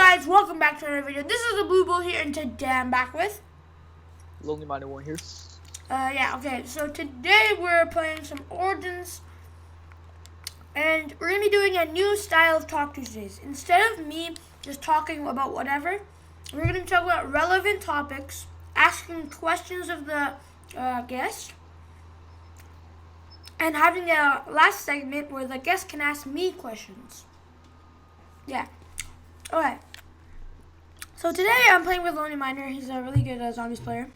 guys, welcome back to another video. This is the Blue Bull here, and today I'm back with Logan miner1 here. okay, so today we're playing some Origins, and we're going to be doing a new style of Talk Tuesdays. Instead of me just talking about whatever, we're going to talk about relevant topics, asking questions of the guest, and having a last segment where the guest can ask me questions. Yeah. Okay. So today I'm playing with Logan Miner. He's a really good zombies player.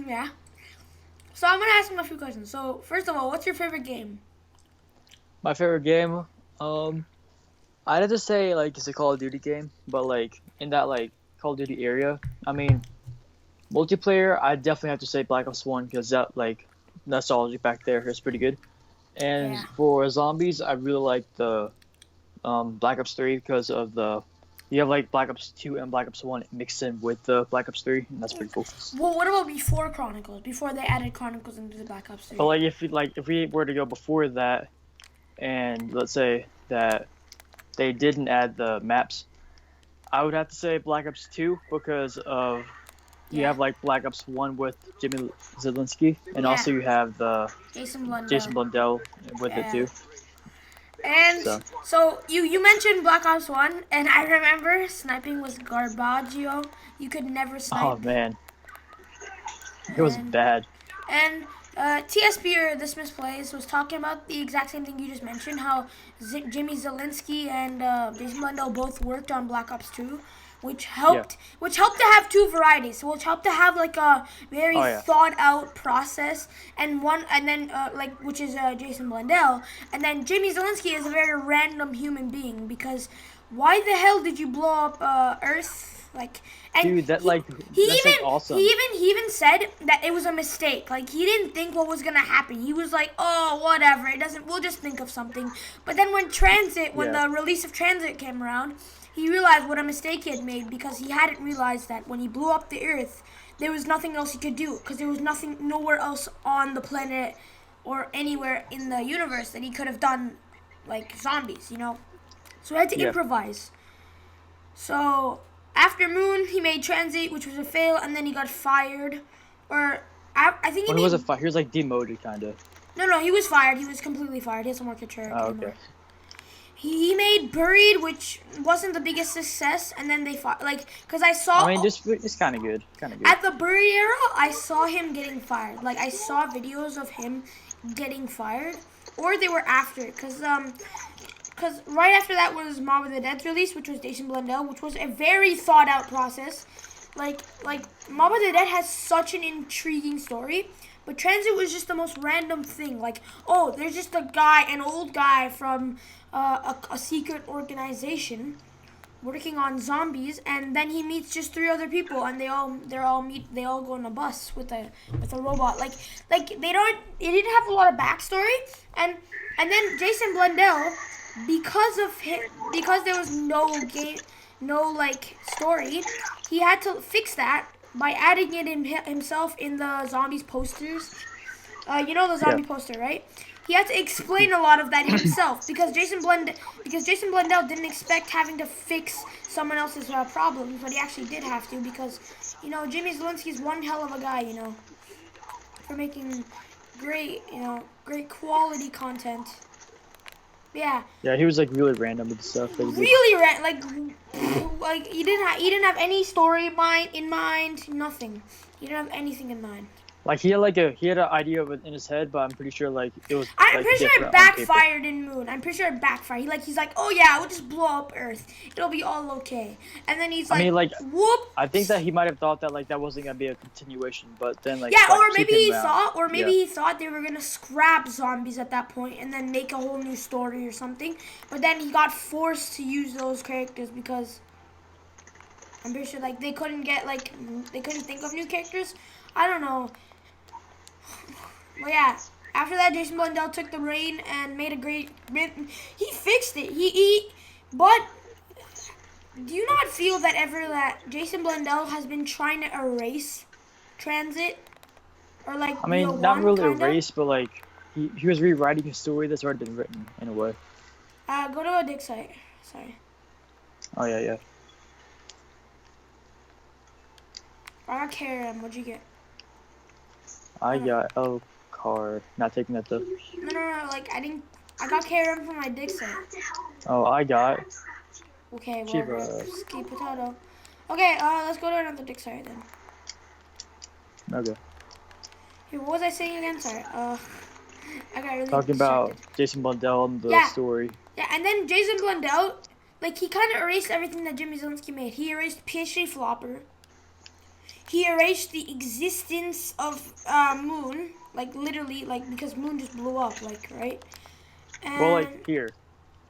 Yeah. So I'm gonna ask him a few questions. So first of all, what's your favorite game? My favorite game, I'd have to say like it's a Call of Duty game, but like in that like Call of Duty area, I mean, multiplayer, I definitely have to say Black Ops 1 because that like nostalgia back there is pretty good. And Yeah. for zombies, I really like the Black Ops 3 because of you have like Black Ops 2 and Black Ops 1 mixed in with the Black Ops 3, and that's pretty cool. Well, what about before Chronicles? Before they added Chronicles into the Black Ops 3? But like if we were to go before that, and let's say that they didn't add the maps, I would have to say Black Ops 2 because of you have like Black Ops 1 with Jimmy Zielinski, and also you have the Jason Blundell with it too. And so you mentioned Black Ops 1, and I remember sniping was Garbaggio. You could never snipe. Oh man, it was bad. And TSP or This Misplays was talking about the exact same thing you just mentioned, how Jimmy Zielinski and Jason Blundell both worked on Black Ops 2, which helped to have two varieties, which helped to have like a very thought out process, and then which is Jason Blundell, and then Jimmy Zielinski is a very random human being, because why the hell did you blow up Earth? Like, and dude, that's awesome. He even said that it was a mistake. Like, he didn't think what was gonna happen. He was like, "Oh, whatever. It doesn't. We'll just think of something." But then when the release of Transit came around, he realized what a mistake he had made, because he hadn't realized that when he blew up the Earth, there was nothing else he could do, because there was nowhere else on the planet or anywhere in the universe that he could have done like zombies, So he had to improvise. So after Moon, he made Transit, which was a fail, and then he got fired. Or I think he was a fire. He was like demoted, kind of. No, he was fired. He was completely fired. He doesn't work at Treyarch anymore. Okay. He made Buried, which wasn't the biggest success, and then they fought, because I saw. I mean, it's kind of good. At the Buried era, I saw him getting fired. Like, I saw videos of him getting fired, or they were after it, because right after that was Mob of the Dead's release, which was Jason Blundell, which was a very thought out process. Like Mob of the Dead has such an intriguing story, but Transit was just the most random thing. Like, oh, there's just an old guy from a secret organization working on zombies, and then he meets just three other people, and they all go on a bus with a robot. Like it didn't have a lot of backstory, and then Jason Blundell, because there was no story, he had to fix that by adding it himself in the zombies posters. The zombie poster, right? He had to explain a lot of that himself, because Jason Blundell didn't expect having to fix someone else's problems, but he actually did have to, because Jimmy Zielinski's one hell of a guy, for making great quality content. Yeah. Yeah, he was like really random with stuff. Really random, like he didn't have any story in mind, nothing. He didn't have anything in mind. Like he had an idea in his head, but I'm pretty sure it was. I'm pretty sure it backfired in Moon. I'm pretty sure it backfired. He's like, oh yeah, we'll just blow up Earth. It'll be all okay. And then he's whoop. I think that he might have thought that that wasn't gonna be a continuation, but then or maybe he thought they were gonna scrap zombies at that point and then make a whole new story or something. But then he got forced to use those characters, because I'm pretty sure they couldn't think of new characters. I don't know. Well, yeah. After that, Jason Blundell took the reign and made a great. He fixed it. But do you not feel that Jason Blundell has been trying to erase Transit, or I mean, not really erase, but he was rewriting a story that's already been written in a way. Go to a dig site. Sorry. Oh yeah. I got KRM. What'd you get? I got a card. Not taking that though. No. Like I got KRM for my dig set. Oh, I got Okay, well, Shiva. ski potato. Okay, let's go to another dig set then. Okay. Here, what was I saying again? Sorry. I got really Talking distracted. about Jason Blundell and the Yeah. story. Yeah, and then Jason Blundell, like, he kind of erased everything that Jimmy Zelensky made. He erased PSJ Flopper. He erased the existence of Moon, like, literally, like, because Moon just blew up, like, right? And Well, like here.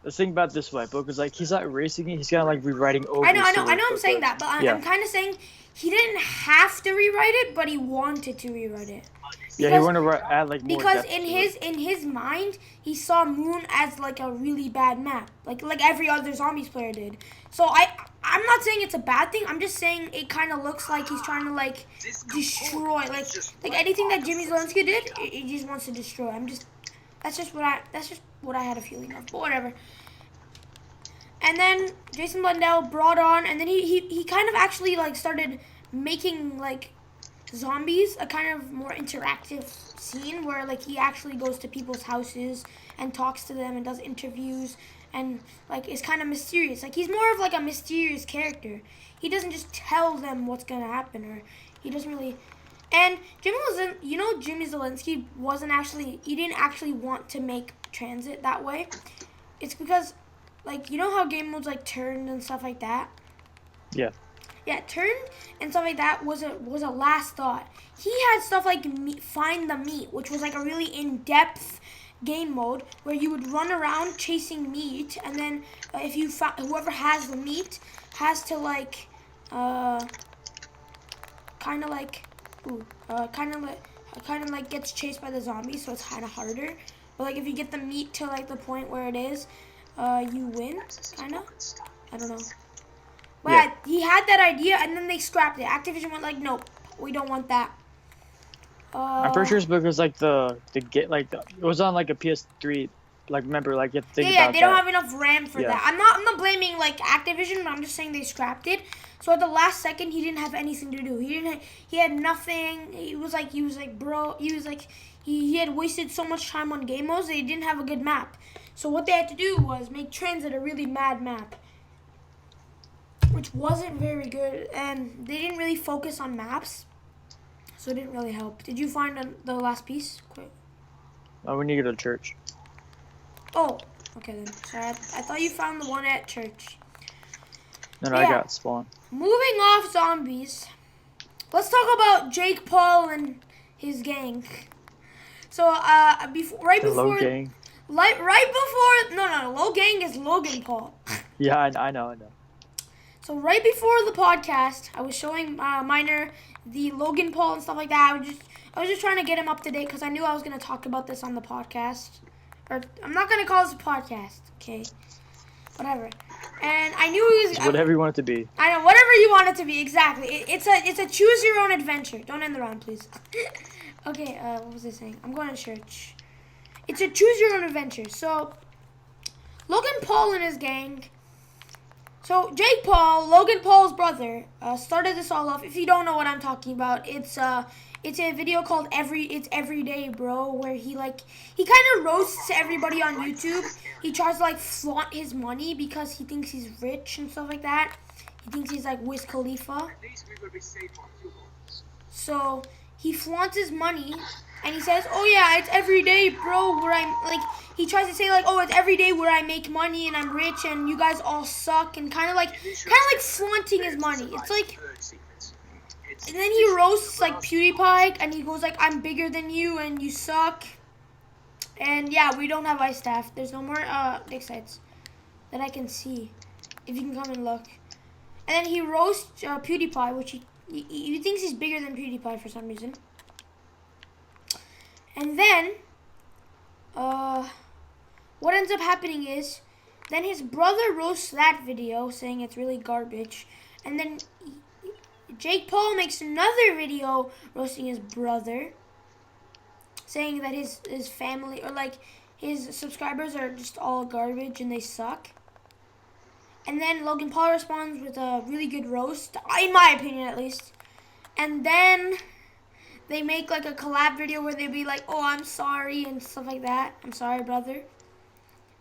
Let's think about it this way, because like he's not erasing it. He's kind of like rewriting over. I know. the story I'm saying because- that, but yeah. I'm kind of saying he didn't have to rewrite it, but he wanted to rewrite it. Yeah, he wanted to add like more Because depth in to his it. in his mind, he saw Moon as like a really bad map, like every other Zombies player did. So I'm not saying it's a bad thing. I'm just saying it kind of looks like he's trying to like destroy like anything that Jimmy Zelensky did. He just wants to destroy. That's just what I had a feeling of. But whatever. And then Jason Blundell brought on, and then he kind of actually like started making like Zombies a kind of more interactive scene where like he actually goes to people's houses and talks to them and does interviews and like is kind of mysterious. Like he's more of like a mysterious character. He doesn't just tell them what's gonna happen, or he doesn't really. And Jimmy Zelensky he didn't actually want to make Transit that way. It's because like how game modes like turned and stuff like that. Yeah. Yeah, turn and stuff like that was a last thought. He had stuff like Find the Meat, which was like a really in-depth game mode where you would run around chasing meat, and then if you whoever has the meat has to like kind of like gets chased by the zombies, so it's kind of harder. But like if you get the meat to like the point where it is, you win. Kind of. I don't know. But yeah. He had that idea, and then they scrapped it. Activision went like, nope, we don't want that. I'm pretty sure it's because like it was on like a PS3. Like remember, like you have to think about they don't have enough RAM for that. I'm not blaming like Activision, but I'm just saying they scrapped it. So at the last second, he didn't have anything to do. He had nothing. He was like bro. He had wasted so much time on game modes that he didn't have a good map. So what they had to do was make Transit a really mad map, which wasn't very good, and they didn't really focus on maps, so it didn't really help. Did you find the last piece? Quick. Oh, we need to go to church. Oh, okay then. Sorry, I thought you found the one at church. No, I got spawn. Moving off zombies, let's talk about Jake Paul and his gang. So, Low gang. Low gang is Logan Paul. Yeah, I know. So right before the podcast, I was showing Miner the Logan Paul and stuff like that. I was just trying to get him up to date because I knew I was going to talk about this on the podcast. Or I'm not going to call this a podcast, okay? Whatever. And I knew he was whatever you want it to be. I know, whatever you want it to be, exactly. It's a choose your own adventure. Don't end the round, please. Okay, what was I saying? I'm going to church. It's a choose your own adventure. So Logan Paul and his gang. So Jake Paul, Logan Paul's brother, started this all off. If you don't know what I'm talking about, it's a video called Everyday Bro, where he kind of roasts everybody on YouTube. He tries to like flaunt his money because he thinks he's rich and stuff like that. He thinks he's like Wiz Khalifa. So he flaunts his money and he says, "Oh yeah, it's every day, bro, where I'm like." He tries to say like, "Oh, it's every day where I make money and I'm rich and you guys all suck," and kind of like flaunting his money. It's like, and then he roasts like PewDiePie and he goes like, "I'm bigger than you and you suck." And yeah, we don't have ice staff. There's no more dig sites that I can see. If you can come and look. And then he roasts PewDiePie, which he thinks he's bigger than PewDiePie for some reason. And then, what ends up happening is, then his brother roasts that video, saying it's really garbage. And then Jake Paul makes another video roasting his brother, saying that his family, or like his subscribers are just all garbage and they suck. And then Logan Paul responds with a really good roast, in my opinion at least. and then they make like a collab video where they be like, "Oh, I'm sorry" and stuff like that. "I'm sorry, brother."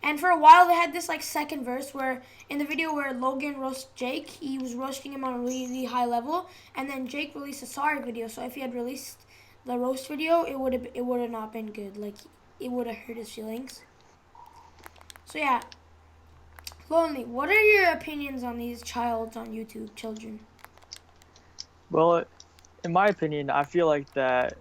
And for a while, they had this like second verse where in the video where Logan roasts Jake, he was roasting him on a really high level, and then Jake released a sorry video. So if he had released the roast video, it would have not been good. Like it would have hurt his feelings. So yeah, Lonely, what are your opinions on these childs on YouTube, children? Well, in my opinion, I feel like that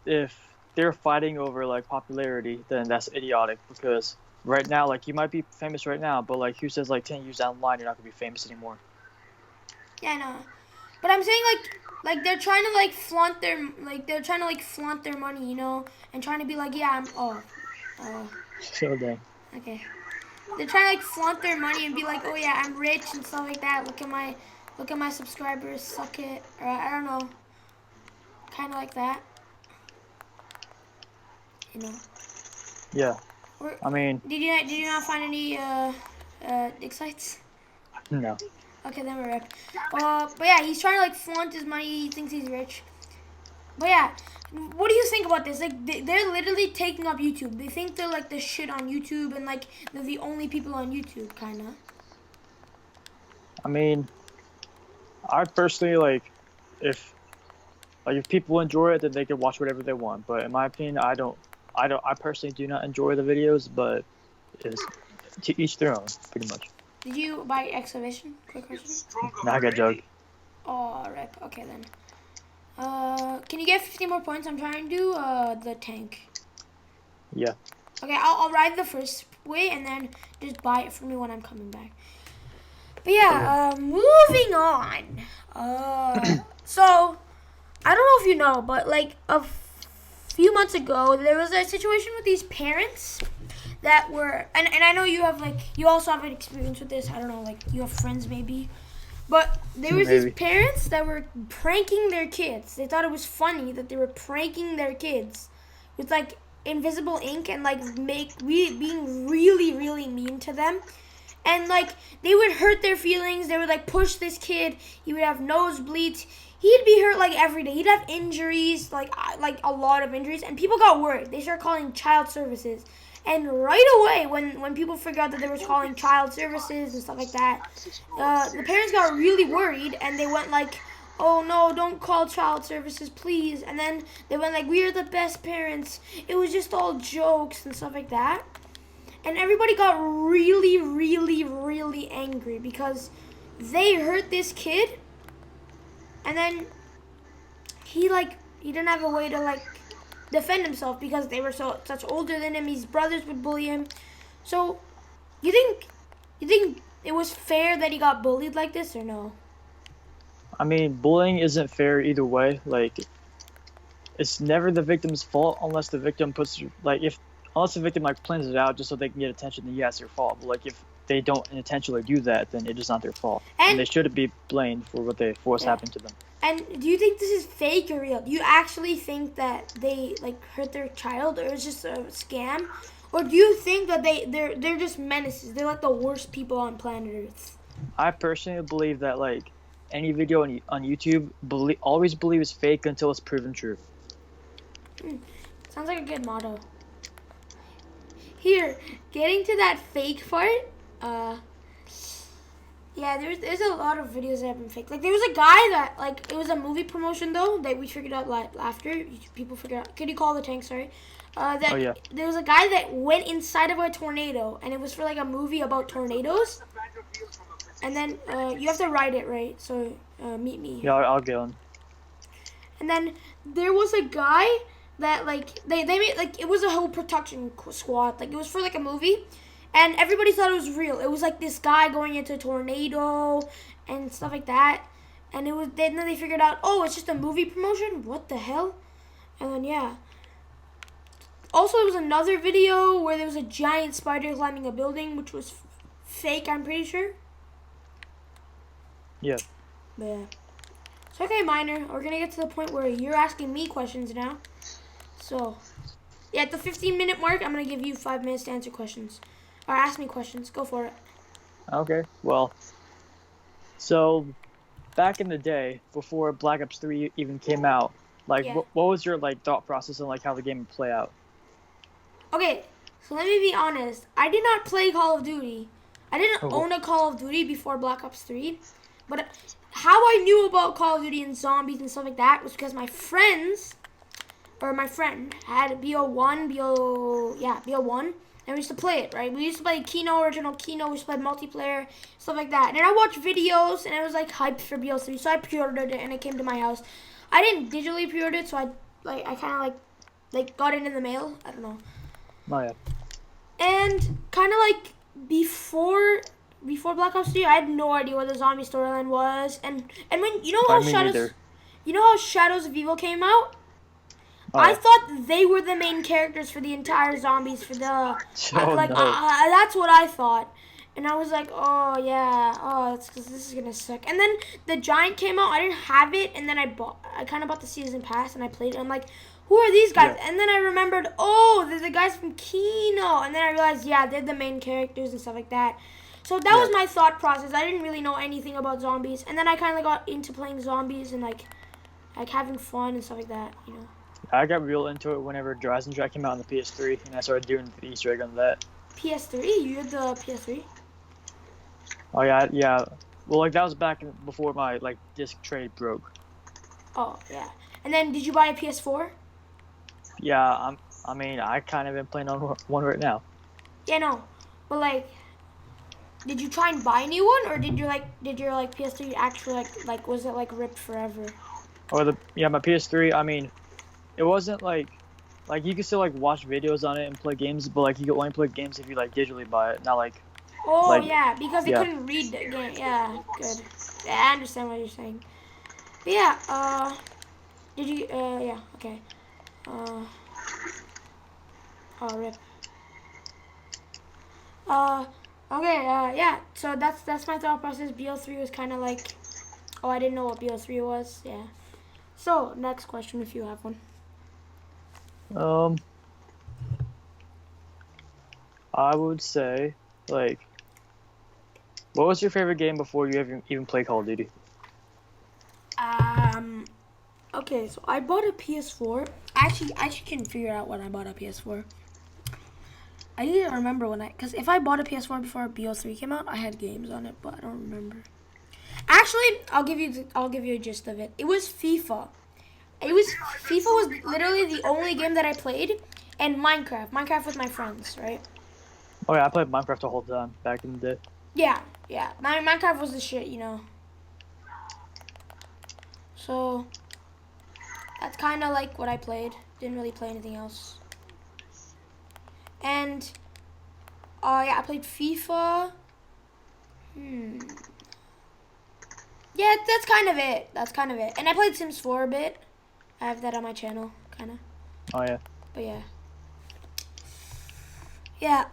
if they're fighting over like popularity, then that's idiotic because right now, like you might be famous right now, but like who says like 10 years down the line you're not gonna be famous anymore? Yeah, I know. But I'm saying like they're trying to like flaunt their flaunt their money, and trying to be like, yeah, So dang. okay. They're trying to like flaunt their money and be like, oh yeah, I'm rich and stuff like that. Look at my subscribers, suck it, or I don't know, kind of like that, you know. Yeah. Or, I mean, did you not find any dig sites? no. Okay, then we're up. But yeah, he's trying to like flaunt his money. He thinks he's rich. But yeah, what do you think about this? Like, they're literally taking up YouTube. They think they're like the shit on YouTube, and like they're the only people on YouTube, kind of. I mean, I personally if if people enjoy it, then they can watch whatever they want. But in my opinion, I don't. I personally do not enjoy the videos, but it's to each their own, pretty much. Did you buy excavation? Quick question. Now I got jug. Oh, rip. Okay then. Can you get 50 more points? I'm trying to do the tank. Yeah. Okay, I'll ride the first way and then just buy it for me when I'm coming back. But yeah, moving on. So I don't know if you know, but like a few months ago, there was a situation with these parents that were, and I know you have you also have an experience with this. I don't know, like you have friends maybe. But there was these parents that were pranking their kids. They thought it was funny that they were pranking their kids with like invisible ink and like being really, really mean to them. And like they would hurt their feelings. They would like push this kid. He would have nosebleeds. He'd be hurt like every day. He'd have injuries, like a lot of injuries. And people got worried. They started calling child services. And right away, when people figured out that they were calling child services and stuff like that, the parents got really worried, and they went like, "Oh no, don't call child services, please." And then they went like, "We are the best parents. It was just all jokes and stuff like that." And everybody got really, really, really angry because they hurt this kid, and then he didn't have a way to defend himself because they were such older than him. His brothers would bully him. So, you think it was fair that he got bullied like this or no? I mean, bullying isn't fair either way. Like, it's never the victim's fault unless the victim unless the victim plans it out just so they can get attention. Then yeah, it's their fault. But like if they don't intentionally do that, then it's just not their fault, and they shouldn't be blamed for what's happened to them. And do you think this is fake or real? Do you actually think that they hurt their child, or it's just a scam? Or do you think that they're just menaces? They're like the worst people on planet Earth. I personally believe that any video on YouTube, always believe is fake until it's proven true. Sounds like a good motto. Here, getting to that fake part, yeah, there's a lot of videos that have been fake. Like, there was a guy that, it was a movie promotion, though, that we figured out after. People figured out. Could you call the tank, sorry? There was a guy that went inside of a tornado, and it was for, a movie about tornadoes. And then, you have to write it, right? So, meet me. Yeah, I'll get on. And then, there was a guy that, they made, it was a whole production squad. It was for, a movie. And everybody thought it was real. It was this guy going into a tornado and stuff like that. And then they figured out, oh, it's just a movie promotion? What the hell? And then, yeah. Also, there was another video where there was a giant spider climbing a building, which was fake, I'm pretty sure. Yeah. But, yeah. So, okay, Miner, we're going to get to the point where you're asking me questions now. So, yeah, at the 15-minute mark, I'm going to give you 5 minutes to answer questions. Or ask me questions. Go for it. Okay. Well, so back in the day, before Black Ops 3 even came out, like Yeah. what was your like thought process on like how the game would play out? Okay, so let me be honest. I did not play Call of Duty. I didn't Oh, own a Call of Duty before Black Ops 3. But how I knew about Call of Duty and zombies and stuff like that was because my friends, or my friend, had BO1, and we used to play it, right? We used to play Kino, original Kino, we used to play multiplayer, stuff like that. And I watched videos, and it was like hyped for BO3, so I pre-ordered it, and it came to my house. I didn't digitally pre-order it, so I kind of like got it in the mail. I don't know. oh yeah. And kind of like before Black Ops 3, I had no idea what the zombie storyline was. And when you know I how mean neither. Shadows of Evil came out? Oh I yeah. thought they were the main characters for the entire zombies for the Oh no. that's what I thought. And I was like, oh yeah, oh it's because this is gonna suck. And then the Giant came out. I didn't have it, and then I kind of bought the season pass and I played it. I'm like, who are these guys? Yeah. And then I remembered, oh, they're the guys from Kino. And then I realized, yeah, they're the main characters and stuff like that. So that was Yeah. my thought process. I didn't really know anything about zombies, and then I kind of got into playing zombies and like having fun and stuff like that, you know. I got real into it whenever Horizon Track came out on the PS3, and I started doing the Easter egg on that. PS3? You had the PS3? Oh yeah, yeah. Well, like that was before my like disc tray broke. Oh, yeah. And then did you buy a PS4? Yeah, I mean, I kind of been playing on one right now. Yeah, no. But like, did you try and buy a new one, or did your PS3 actually like was it like ripped forever? Or my PS3. I mean, it wasn't like you could still like watch videos on it and play games, but like you could only play games if you like digitally buy it, not like Oh like yeah, because they yeah. couldn't read the game. Yeah, good. Yeah, I understand what you're saying. But yeah, did you? Yeah, okay. Oh, rip. Okay. Yeah. So that's my thought process. BO3 was kind of like, oh, I didn't know what BO3 was. Yeah. So next question, if you have one. I would say like, what was your favorite game before you even played Call of Duty? Okay, so I bought a PS4. I actually can figure out when I bought a PS4. I need to remember because if I bought a PS4 before BO3 came out, I had games on it, but I don't remember. Actually, I'll give you a gist of it. It was FIFA. FIFA was literally the only game that I played, and Minecraft with my friends, right? Oh yeah, I played Minecraft the whole time back in the day. Yeah. Minecraft was the shit, you know. So that's kind of like what I played. Didn't really play anything else. And yeah, I played FIFA. Yeah, that's kind of it. And I played Sims 4 a bit. I have that on my channel, kind of. Oh yeah. But yeah. Yeah,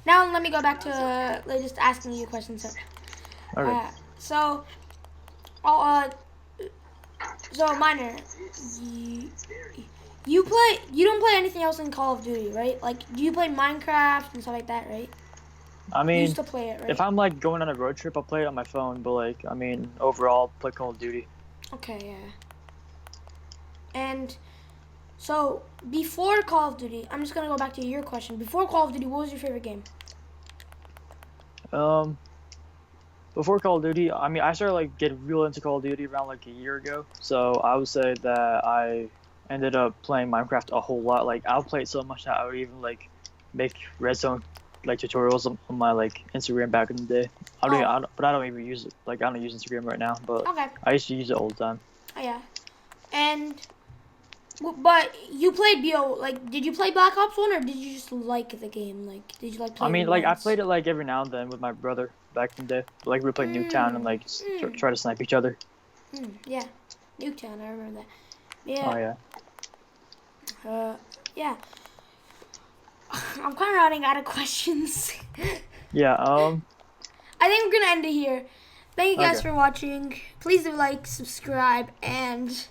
now let me go back to just asking you questions. Okay. So Miner, you don't play anything else in Call of Duty, right? Like, do you play Minecraft and stuff like that, right? I You mean, used to play it, right? if I'm like going on a road trip, I'll play it on my phone. But like, I mean, overall, play Call of Duty. Okay, yeah. And so before Call of Duty, I'm just gonna go back to your question. Before Call of Duty, what was your favorite game? Before Call of Duty, I mean, I started like getting real into Call of Duty around like a year ago. So I would say that I ended up playing Minecraft a whole lot. Like I'll play it so much that I would even like make redstone like tutorials on my like Instagram back in the day. But I don't even use it. Like I don't use Instagram right now, but Okay. I used to use it all the time. Oh, yeah. But you played BO, like, did you play Black Ops 1, or did you just like the game? Like, did you like play I mean, it like I once? played it like every now and then with my brother back in the day. Like we played Nuketown and like try to snipe each other. Yeah. Nuketown, I remember that. Oh Yeah. yeah. Yeah. I'm kind of running out of questions. Yeah. I think we're going to end it here. Thank you guys Okay. for watching. Please do like, subscribe, and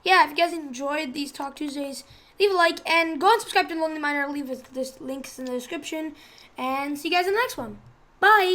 yeah, if you guys enjoyed these Talk Tuesdays, leave a like, and go and subscribe to Lonely Miner. I'll leave this links in the description, and see you guys in the next one. Bye!